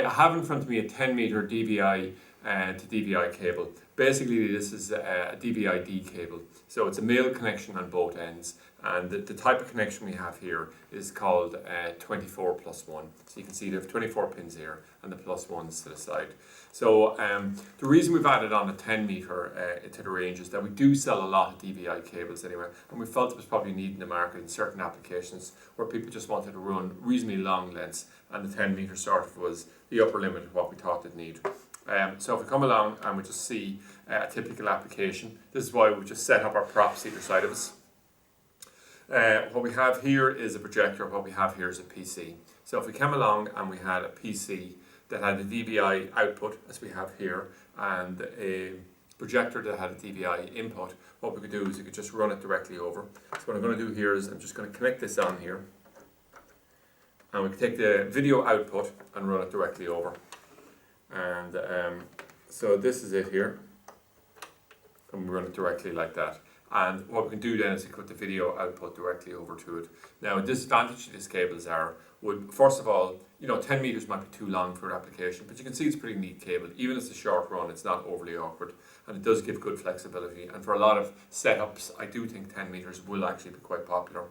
I have in front of me a 10 meter DVI to DVI cable. Basically, this is a dvi-d cable. So it's a male connection on both ends. And the type of connection we have here is called 24+1. So you can see there are 24 pins here and the plus ones to the side. So the reason we've added on a 10 meter to the range is that we do sell a lot of DVI cables anyway, and we felt it was probably needed in the market in certain applications where people just wanted to run reasonably long lengths, and the 10 meter sort of was the upper limit of what we thought they'd need. So if we come along and we just see a typical application, this is why we just set up our props either side of us. What we have here is a projector, what we have here is a PC. So if we came along and we had a PC that had a DVI output, as we have here, and a projector that had a DVI input, what we could do is we could just run it directly over. So what I'm going to do here is I'm just going to connect this on here, and we can take the video output and run it directly over. And so this is it here, and we run it directly like that. And what we can do then is we put the video output directly over to it. Now, the disadvantage of these cables would, first of all, 10 meters might be too long for an application, but you can see it's a pretty neat cable. Even if it's a short run, it's not overly awkward, and it does give good flexibility. And for a lot of setups, I do think 10 meters will actually be quite popular.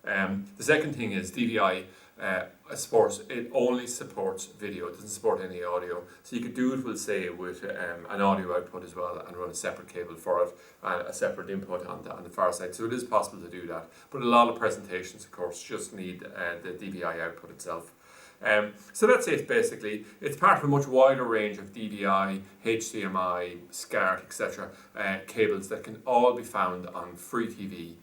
The second thing is DVI, it only supports video, it doesn't support any audio. So you could do it, we'll say, with an audio output as well, and run a separate cable for it, and a separate input on the far side. So it is possible to do that. But a lot of presentations, of course, just need the DVI output itself. So that's it basically. It's part of a much wider range of DVI, HDMI, SCART, etc. Cables that can all be found on freetv.ie.